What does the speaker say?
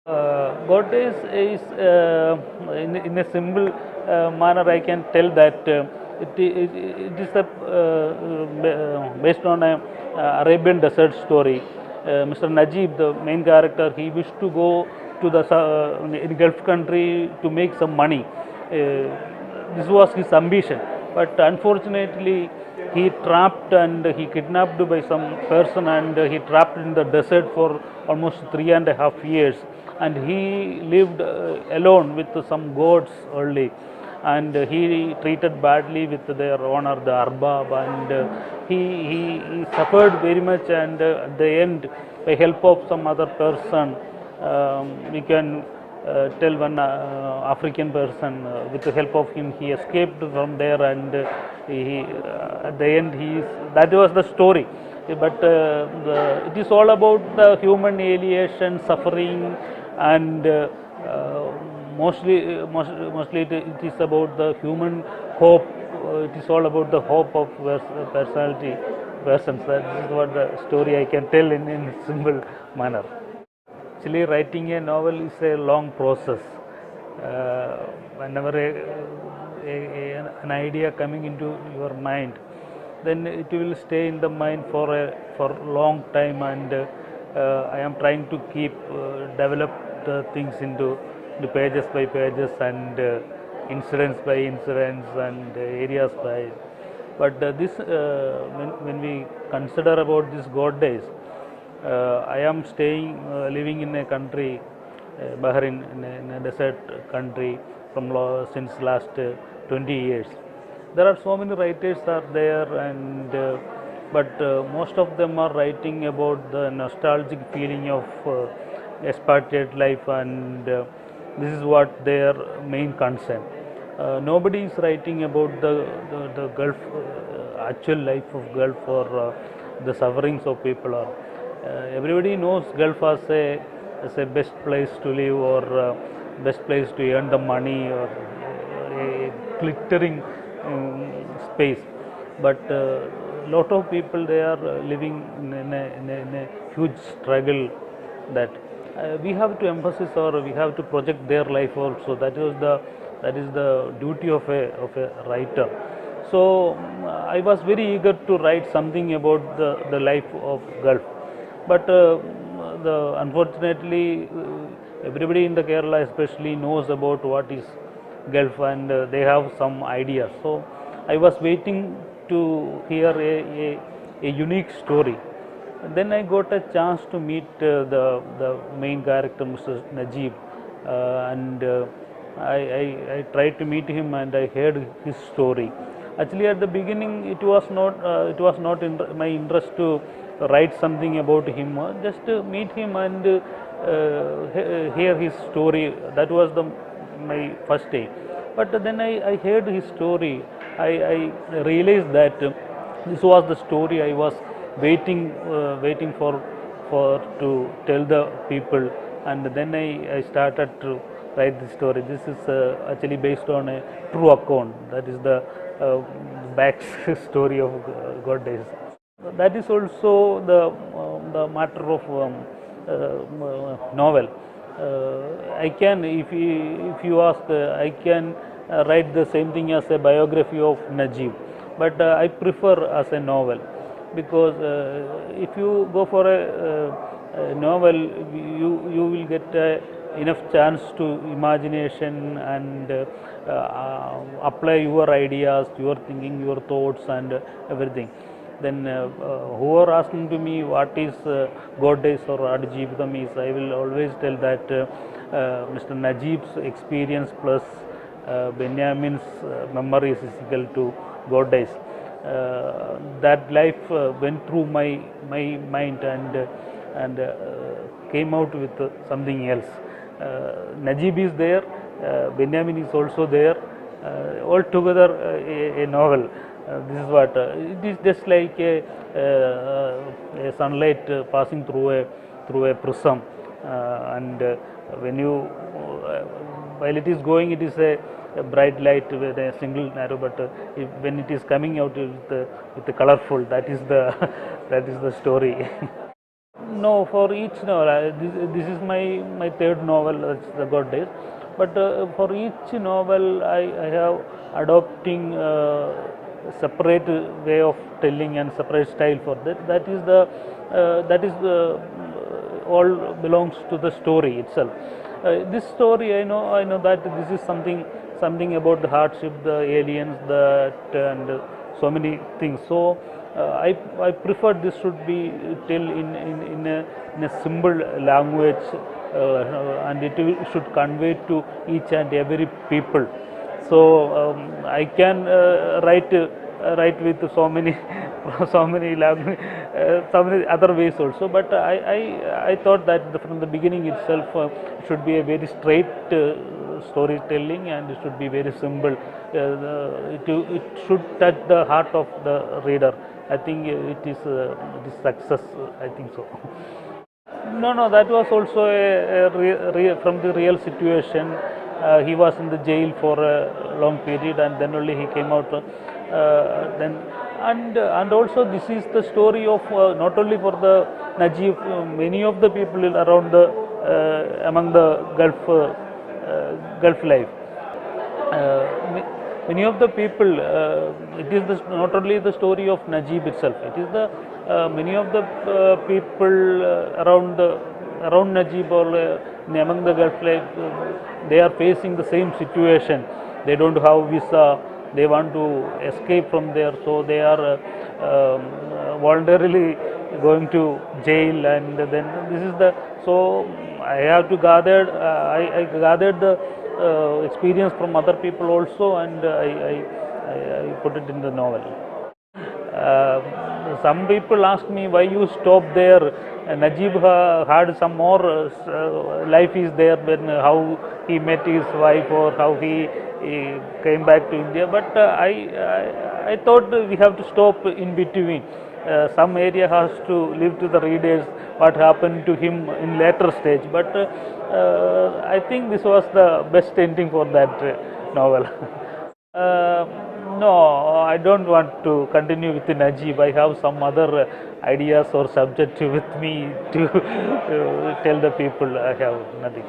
God is in a simple manner. I can tell that it is based on a Arabian desert story. Mr. Najib, the main character, he wished to go to the in Gulf country to make some money. This was his ambition, but unfortunately he trapped and he kidnapped by some person, and he trapped in the desert for almost 3.5 years, and he lived alone with some goats early, and he treated badly with their owner, the arbab, and he suffered very much, and at the end, by help of some other person, we can tell one African person, with the help of him, he escaped from there, and at the end, that was the story. But it is all about the human alienation, suffering, and mostly it is about the human hope. It is all about the hope of personality persons. That is what the story I can tell in simple manner. Actually, writing a novel is a long process. Whenever an idea coming into your mind, then it will stay in the mind for long time, and I am trying to keep develop the things into the pages by pages, and incidents by incidents, and areas by. But when we consider about this God days, I am living in a country, Bahrain, in a desert country since last 20 years. There are so many writers are there, and but most of them are writing about the nostalgic feeling of expatriate life, and this is what their main concern. Nobody is writing about the Gulf, actual life of Gulf, or the sufferings of people are. Everybody knows Gulf as a best place to live, or best place to earn the money, or a glittering space. But lot of people, they are living in a huge struggle, that we have to emphasize, or we have to project their life also. That is the duty of a writer. So I was very eager to write something about the life of Gulf, but unfortunately, everybody in the Kerala especially knows about what is Gulf, and they have some ideas. So I was waiting to hear a unique story. Then I got a chance to meet the main character, Mr. Najib, and I tried to meet him, and I heard his story. Actually, at the beginning, it was not my interest to write something about him. Just meet him and hear his story. That was my first day. But then I heard his story. I realized that this was the story I was waiting for to tell the people, and then I started to write the story. This is actually based on a true account. That is the back story of God Days. That is also the matter of novel. I can, if you ask, I can write the same thing as a biography of Najib, but I prefer as a novel, because if you go for a novel, you will get enough chance to imagination, and apply your ideas, your thinking, your thoughts, and everything. Then who are asking to me what is God Days or Aadu Jeevitham is, I will always tell that Mr. Najib's experience plus Benjamin's memories is equal to God Days. That life went through my mind, and came out with something else. Najib is there, Benjamin is also there, all together a novel. This is what it is, just like a sunlight passing through a prism, and when you while it is going, it is a bright light with a single narrow, but when it is coming out with the colorful, that is the that is the story. no, for each novel, this is my third novel, that's The God Days. But for each novel, I have adopting separate way of telling and separate style for that. That is the all belongs to the story itself. This story, I know that this is something about the hardship, the aliens, that and so many things. So I prefer this should be tell in a simple language, and should convey to each and every people. So I can write with so many so many language, so many other ways also. But I thought that from the beginning itself it should be a very straight storytelling, and it should be very simple. It should touch the heart of the reader. I think it is success. I think so. No, that was also from the real situation. He was in the jail for a long period, and then only he came out. Then and also this is the story of not only for the Najib, many of the people around the among the Gulf life. Many of the people, it is not only the story of Najib itself. It is the many of the people around Najib or among the Gulf life. They are facing the same situation. They don't have visa. They want to escape from there, so they are voluntarily going to jail, and then this is the. So I have to gather. I gathered the experience from other people also, and I put it in the novel. Some people ask me why you stopped there. Najib had some more life is there, when how he met his wife or how he came back to India. But I thought we have to stop in between. Some area has to live to the readers what happened to him in later stage. But I think this was the best ending for that novel. No, I don't want to continue with Najib. I have some other ideas or subject with me to tell the people. I have nothing.